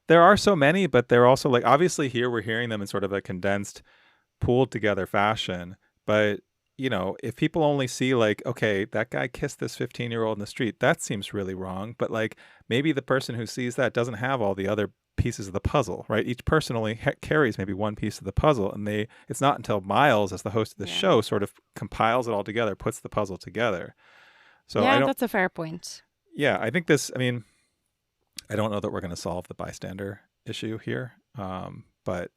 Speaker 2: There are so many, but they're also like, obviously here we're hearing them in sort of a condensed, pooled together fashion. But, if people only see like, okay, that guy kissed this 15-year-old in the street, that seems really wrong. But like maybe the person who sees that doesn't have all the other pieces of the puzzle, right? Each person only carries maybe one piece of the puzzle. And it's not until Miles, as the host of the show, sort of compiles it all together, puts the puzzle together. So
Speaker 1: that's a fair point.
Speaker 2: Yeah, I think I don't know that we're going to solve the bystander issue here, but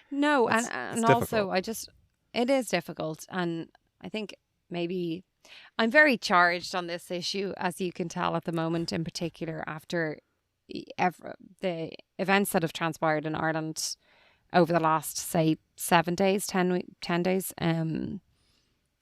Speaker 1: no,
Speaker 2: it's
Speaker 1: and
Speaker 2: difficult.
Speaker 1: also it is difficult, and I think maybe I'm very charged on this issue, as you can tell at the moment, in particular after the events that have transpired in Ireland over the last, say, 7 days, 10 days.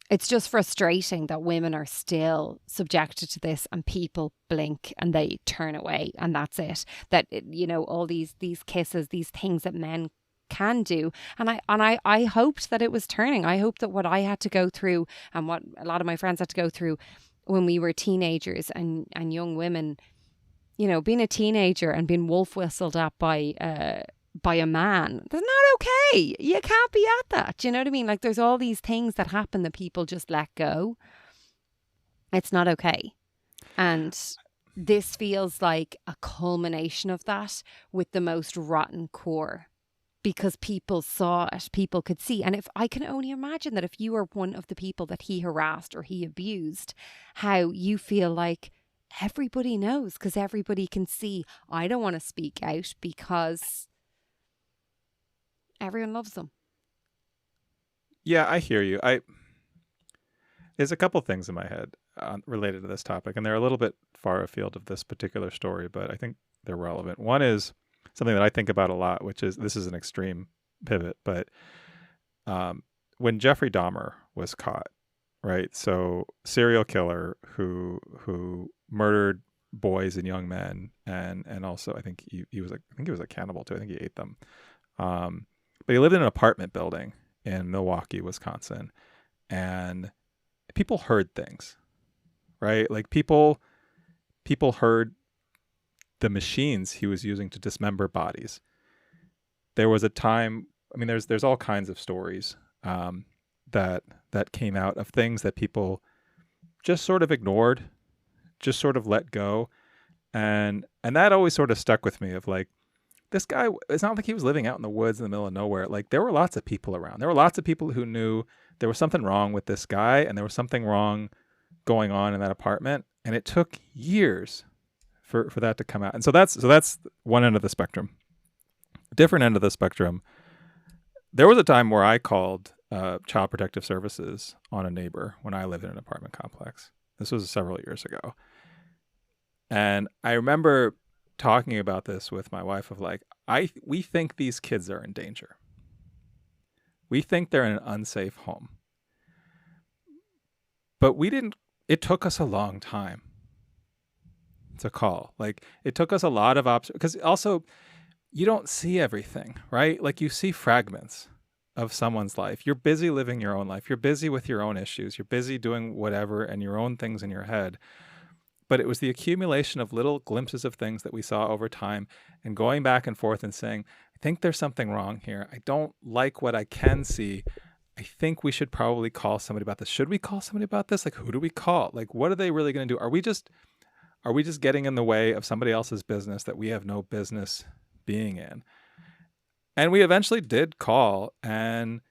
Speaker 1: It's just frustrating that women are still subjected to this, and people blink and they turn away, and that's it. That, all these kisses, these things that men can do. And I hoped that it was turning. I hoped that what I had to go through, and what a lot of my friends had to go through when we were teenagers and young women, being a teenager and being wolf whistled at by a man, that's not okay. You can't be at that. Do you know what I mean? Like, there's all these things that happen that people just let go. It's not okay. And this feels like a culmination of that, with the most rotten core, because people saw it, people could see. And if I can only imagine that if you were one of the people that he harassed or he abused, how you feel like everybody knows, because everybody can see. I don't want to speak out because everyone loves them.
Speaker 2: Yeah, I hear you. There's a couple things in my head related to this topic, and they're a little bit far afield of this particular story, but I think they're relevant. One is something that I think about a lot, which is, this is an extreme pivot, but when Jeffrey Dahmer was caught, right? So serial killer who murdered boys and young men, and also I think he was a cannibal too. I think he ate them. But he lived in an apartment building in Milwaukee, Wisconsin, and people heard things, right? Like people heard the machines he was using to dismember bodies. There was a time, I mean, there's all kinds of stories that came out of things that people just sort of ignored, just sort of let go, and that always sort of stuck with me. Of like, this guy, it's not like he was living out in the woods in the middle of nowhere. Like, there were lots of people around. There were lots of people who knew there was something wrong with this guy, and there was something wrong going on in that apartment, and it took years for that to come out. And so that's one end of the spectrum. Different end of the spectrum, there was a time where I called Child Protective Services on a neighbor when I lived in an apartment complex. This was several years ago. And I remember talking about this with my wife of like, we think these kids are in danger. We think they're in an unsafe home. But we didn't, it took us a long time to call. Like, it took us a lot of because also you don't see everything, right? Like, you see fragments of someone's life. You're busy living your own life. You're busy with your own issues. You're busy doing whatever and your own things in your head. But it was the accumulation of little glimpses of things that we saw over time and going back and forth and saying, I think there's something wrong here. I don't like what I can see. I think we should probably call somebody about this. Should we call somebody about this? Like, who do we call? Like, what are they really going to do? Are we just getting in the way of somebody else's business that we have no business being in? And we eventually did call, and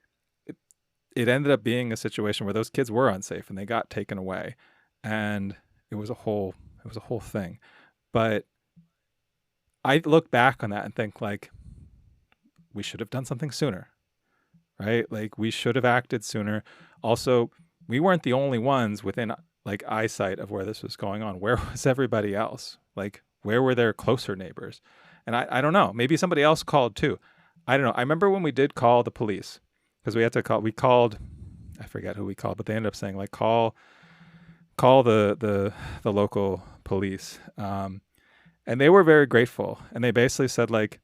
Speaker 2: it ended up being a situation where those kids were unsafe and they got taken away. And it was a whole thing. But I look back on that and think, like, we should have done something sooner, right? Like, we should have acted sooner. Also, we weren't the only ones within like eyesight of where this was going on. Where was everybody else? Like, where were their closer neighbors? And I don't know, maybe somebody else called too. I don't know. I remember when we did call the police, because we called, I forget who we called, but they ended up saying, like, call the local police. And they were very grateful. And they basically said, like,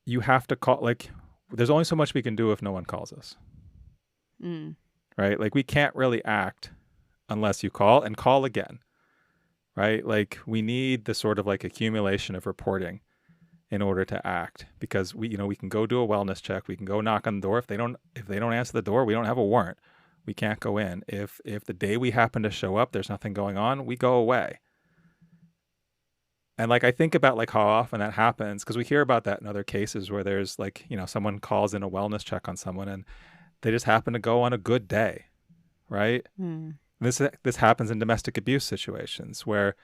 Speaker 2: you have to call, like, there's only so much we can do if no one calls us. Right? Like, we can't really act unless you call and call again. Right? Like, we need the sort of like accumulation of reporting in order to act, because we can go do a wellness check. We can go knock on the door. If they don't answer the door, we don't have a warrant. We can't go in. If the day we happen to show up, there's nothing going on, we go away. And like, I think about like how often that happens, because we hear about that in other cases where there's like, someone calls in a wellness check on someone and they just happen to go on a good day, right? This happens in domestic abuse situations where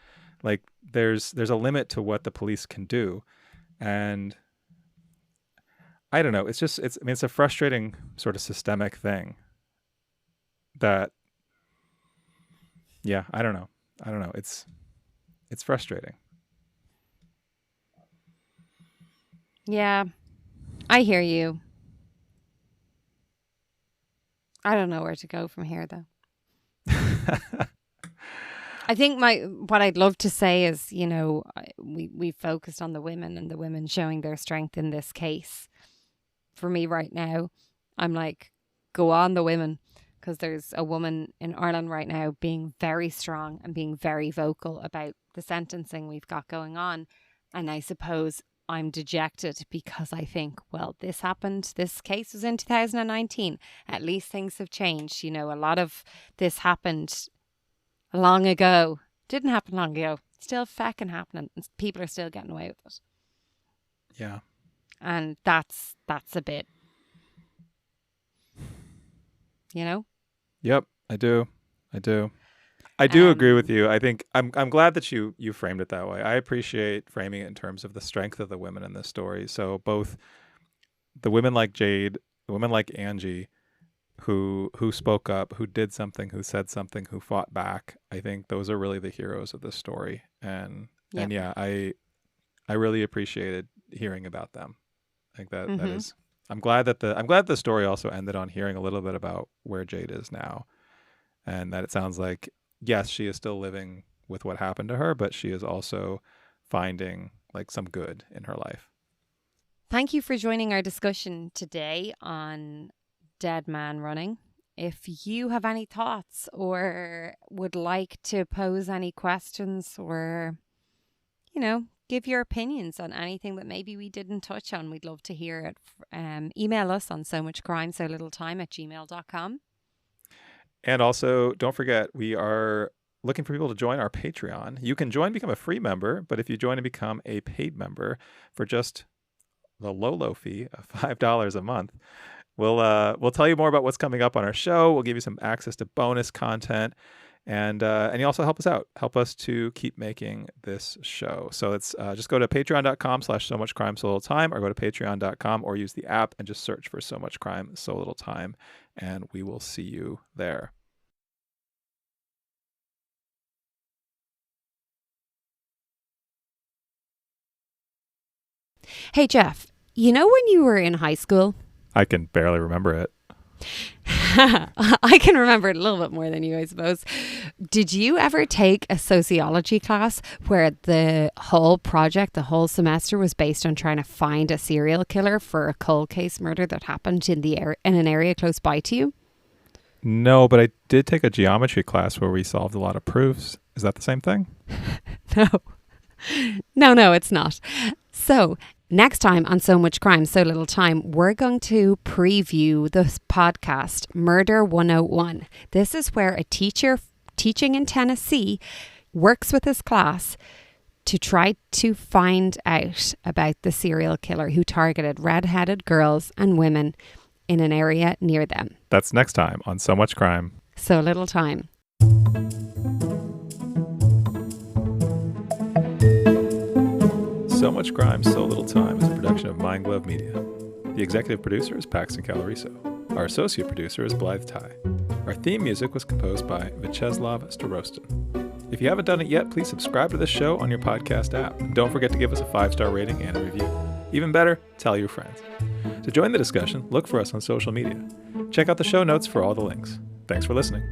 Speaker 2: like there's a limit to what the police can do. And I don't know, it's a frustrating sort of systemic thing that, yeah, I don't know. It's frustrating.
Speaker 1: Yeah, I hear you. I don't know where to go from here, though. I think what I'd love to say is, we focused on the women and the women showing their strength in this case. For me right now, I'm like, go on the women, because there's a woman in Ireland right now being very strong and being very vocal about the sentencing we've got going on. And I suppose I'm dejected because I think, well, this happened. This case was in 2019. At least things have changed. A lot of this happened long ago. Didn't happen long ago. Still fucking happening. People are still getting away with it.
Speaker 2: Yeah.
Speaker 1: And that's a bit,
Speaker 2: Yep, I do. I do agree with you. I think I'm glad that you framed it that way. I appreciate framing it in terms of the strength of the women in this story. So both the women like Jade, the women like Angie, who spoke up, who did something, who said something, who fought back. I think those are really the heroes of this story. And yeah, I really appreciated hearing about them. I think that is. I'm glad that the story also ended on hearing a little bit about where Jade is now, and that it sounds like, yes, she is still living with what happened to her, but she is also finding like some good in her life.
Speaker 1: Thank you for joining our discussion today on Dead Man Running. If you have any thoughts or would like to pose any questions or, give your opinions on anything that maybe we didn't touch on, we'd love to hear it. Email us on somuchcrime@gmail.com.
Speaker 2: And also, don't forget, we are looking for people to join our Patreon. You can join and become a free member, but if you join and become a paid member for just the low fee of $5 a month, we'll tell you more about what's coming up on our show. We'll give you some access to bonus content. And you also help us out. Help us to keep making this show. So it's just go to patreon.com/so-much-crime, so little time, or go to patreon.com or use the app and just search for So Much Crime, So Little Time. And we will see you there.
Speaker 1: Hey, Jeff, you know when you were in high school?
Speaker 2: I can barely remember it.
Speaker 1: I can remember it a little bit more than you, I suppose. Did you ever take a sociology class where the whole project, the whole semester was based on trying to find a serial killer for a cold case murder that happened in an area close by to you?
Speaker 2: No, but I did take a geometry class where we solved a lot of proofs. Is that the same thing?
Speaker 1: No, it's not. So next time on So Much Crime, So Little Time, we're going to preview this podcast, Murder 101. This is where a teacher teaching in Tennessee works with his class to try to find out about the serial killer who targeted red-headed girls and women in an area near them.
Speaker 2: That's next time on So Much Crime,
Speaker 1: So Little Time.
Speaker 2: So Much Crime, So Little Time is a production of Mind Glove Media. The executive producer is Paxton Caloriso. Our associate producer is Blythe Ty. Our theme music was composed by Vyacheslav Starostin. If you haven't done it yet, please subscribe to this show on your podcast app. And don't forget to give us a 5-star rating and a review. Even better, tell your friends. To join the discussion, look for us on social media. Check out the show notes for all the links. Thanks for listening.